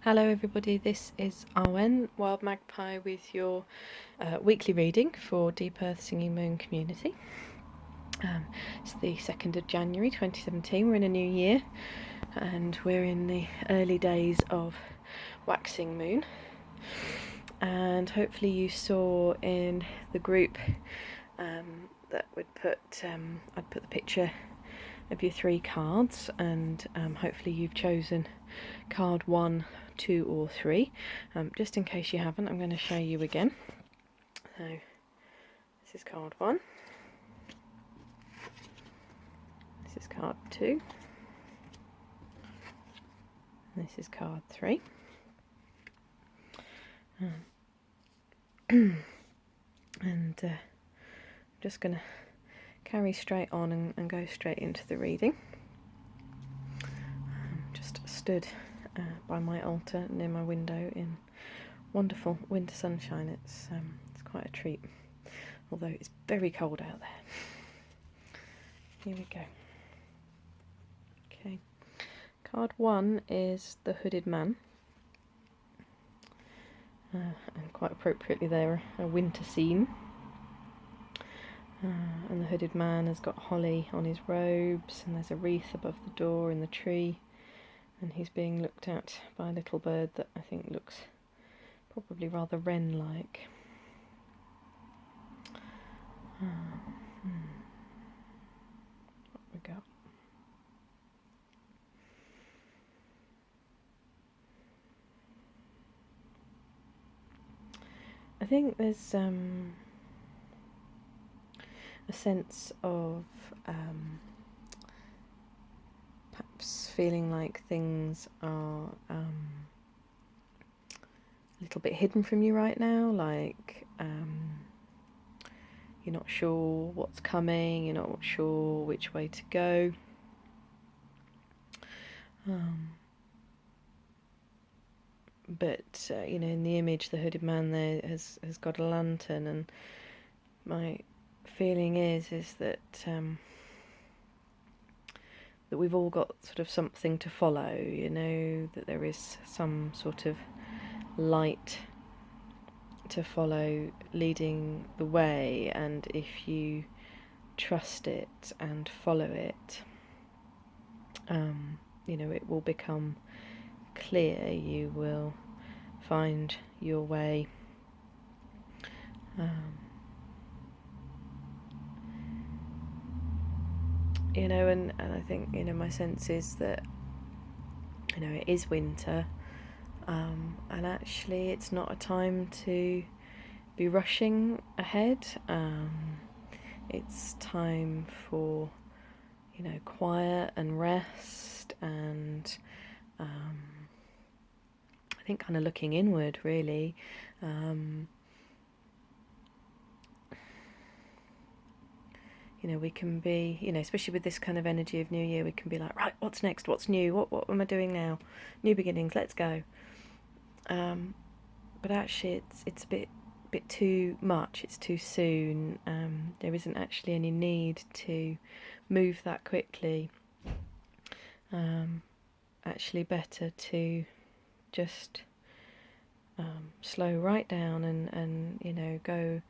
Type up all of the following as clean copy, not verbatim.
Hello everybody, this is Awen, Wild Magpie, with your weekly reading for Deep Earth Singing Moon community. It's the 2nd of January 2017, we're in a new year and we're in the early days of waxing moon, and hopefully you saw in the group that I'd put the picture of your 3 cards, and hopefully you've chosen card 1, 2 or 3. Just in case you haven't, I'm going to show you again. So this is card 1, this is card 2, and this is card 3. And I'm just going to carry straight on and go straight into the reading. Just stood by my altar near my window in wonderful winter sunshine. It's quite a treat, although it's very cold out there. Here we go. Okay, card 1 is the Hooded Man, and quite appropriately there, a winter scene. And the Hooded Man has got holly on his robes, and there's a wreath above the door in the tree, and he's being looked at by a little bird that I think looks probably rather wren-like. What we got? I think there's a sense of perhaps feeling like things are a little bit hidden from you right now, like you're not sure what's coming, you're not sure which way to go. But you know, in the image, the Hooded Man there has got a lantern, and my feeling is that that we've all got sort of something to follow, you know, that there is some sort of light to follow leading the way, and if you trust it and follow it, you know, it will become clear, you will find your way. You know, and I think, you know, my sense is that, you know, it is winter, and actually it's not a time to be rushing ahead. It's time for, you know, quiet and rest, and I think kind of looking inward, really. You know, we can be, you know, especially with this kind of energy of New Year, we can be like, right, what's next? What's new? What am I doing now? New beginnings, let's go. But actually, it's a bit too much. It's too soon. There isn't actually any need to move that quickly. Actually, better to just slow right down and you know, go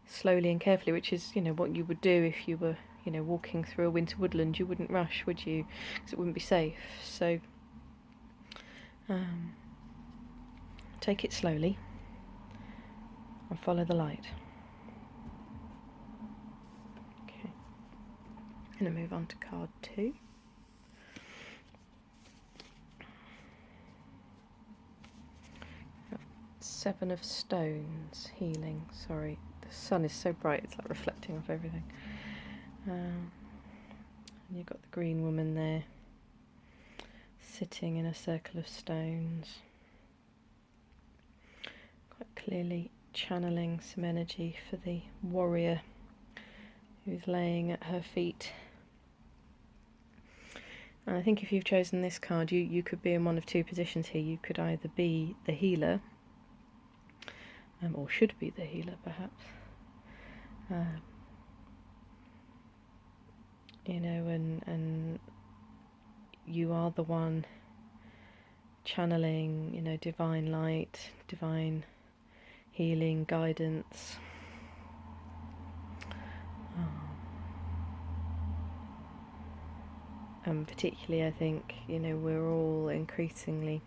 slowly and carefully, which is, you know, what you would do if you were, you know, walking through a winter woodland. You wouldn't rush, would you? Because it wouldn't be safe. So take it slowly and follow the light. Okay, I'm going to move on to card 2. Seven of Stones, healing. Sorry, the sun is so bright, it's like reflecting off everything. And you've got the green woman there, sitting in a circle of stones, quite clearly channeling some energy for the warrior who's laying at her feet. And I think if you've chosen this card, you could be in one of 2 positions here. You could either be the healer, or should be the healer, perhaps. You know, and you are the one channeling, you know, divine light, divine healing, guidance. And particularly, I think, you know, we're all increasingly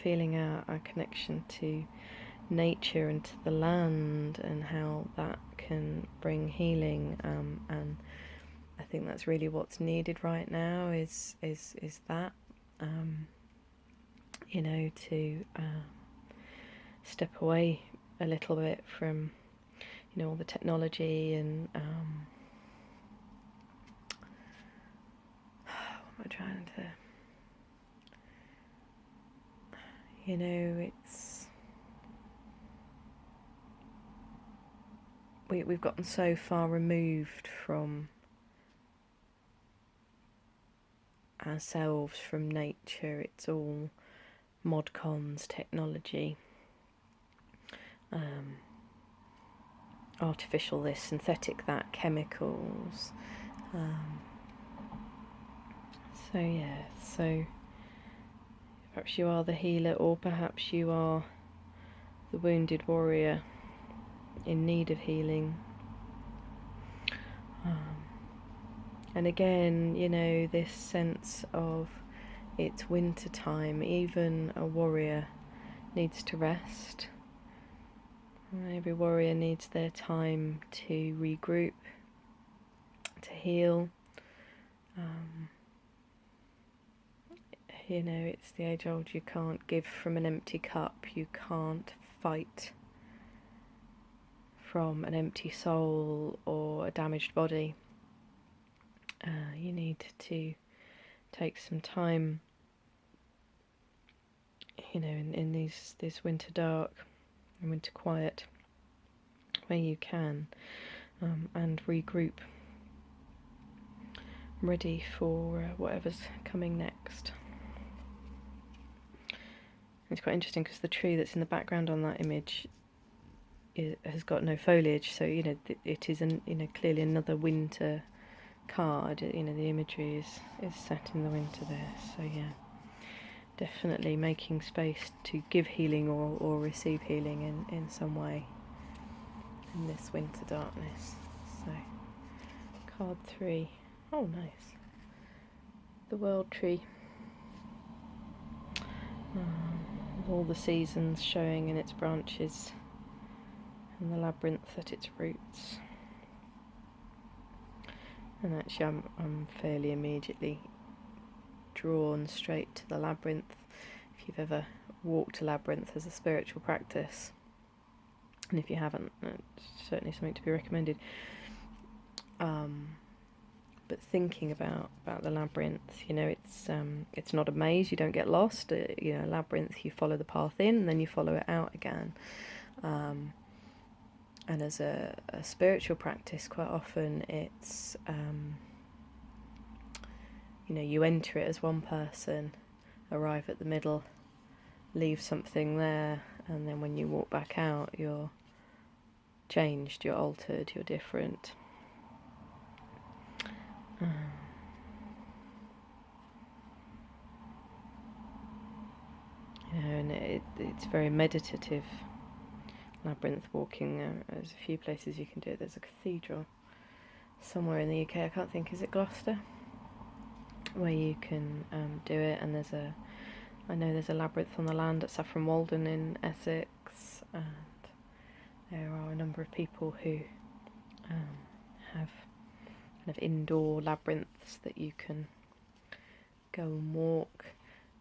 feeling our connection to nature and to the land, and how that can bring healing, and I think that's really what's needed right now is that, you know, to step away a little bit from, you know, all the technology and what am I trying to, you know, it's, we've gotten so far removed from ourselves, from nature. It's all mod cons, technology, artificial this, synthetic that, chemicals. So yeah, so perhaps you are the healer, or perhaps you are the wounded warrior in need of healing. And again, you know, this sense of it's winter time, even a warrior needs to rest. Every warrior needs their time to regroup, to heal. You know, it's the age old, you can't give from an empty cup, you can't fight from an empty soul or a damaged body. You need to take some time, you know, in this winter dark and winter quiet, where you can, and regroup, ready for whatever's coming next. It's quite interesting because the tree that's in the background on that image has got no foliage, so you know it is clearly another winter card. You know, the imagery is set in the winter there. So yeah, definitely making space to give healing or receive healing in some way in this winter darkness. So card 3. Oh, nice. The World Tree. With all the seasons showing in its branches, and the labyrinth at its roots. And actually I'm fairly immediately drawn straight to the labyrinth. If you've ever walked a labyrinth as a spiritual practice, and if you haven't, it's certainly something to be recommended. But thinking about the labyrinth, you know, it's not a maze, you don't get lost. You know, a labyrinth, you follow the path in and then you follow it out again. And as a spiritual practice, quite often it's, you know, you enter it as one person, arrive at the middle, leave something there, and then when you walk back out, you're changed, you're altered, you're different. You know, and it's very meditative, labyrinth walking. There's a few places you can do it. There's a cathedral somewhere in the UK, I can't think, is it Gloucester, where you can do it, and I know there's a labyrinth on the land at Saffron Walden in Essex, and there are a number of people who have kind of indoor labyrinths that you can go and walk,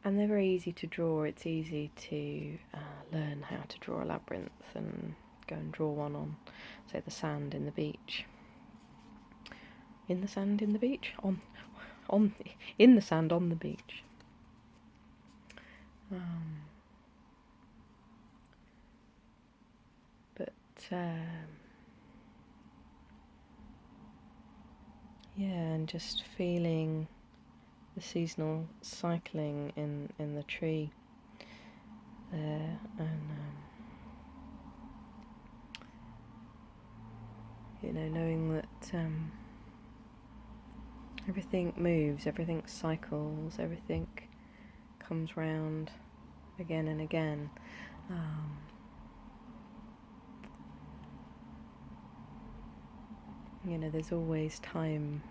and they're very easy to draw. It's easy to learn how to draw a labyrinth and go and draw one on, say, the sand in the beach. In the sand in the beach? In the sand on the beach. Yeah, and just feeling the seasonal cycling in the tree there, and you know, knowing that everything moves, everything cycles, everything comes round again and again. You know, there's always time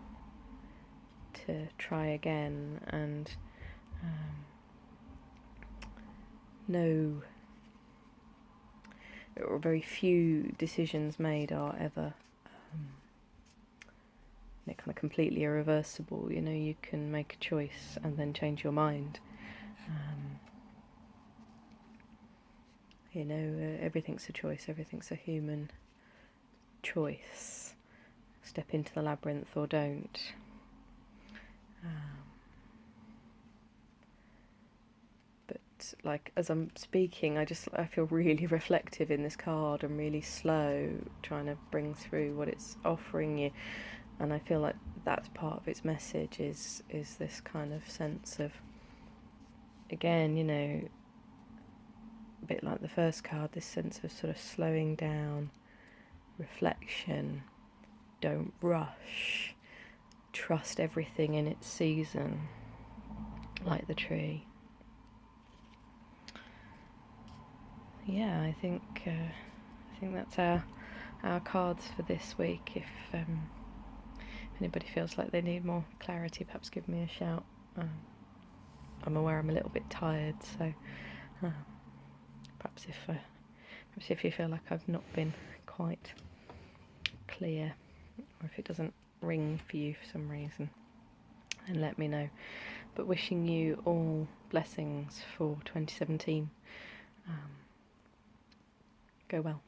to try again, and no, or very few decisions made are ever kind of completely irreversible. You know, you can make a choice and then change your mind. You know, everything's a choice, everything's a human choice. Step into the labyrinth or don't. But like, as I'm speaking, I feel really reflective in this card and really slow, trying to bring through what it's offering you. And I feel like that's part of its message, is this kind of sense of, again, you know, a bit like the first card, this sense of sort of slowing down, reflection, don't rush, trust everything in its season, like the tree. Yeah, I think that's our cards for this week. If anybody feels like they need more clarity, perhaps give me a shout. I'm aware I'm a little bit tired, so perhaps if you feel like I've not been quite clear, or if it doesn't ring for you for some reason, then let me know. But wishing you all blessings for 2017. Go well.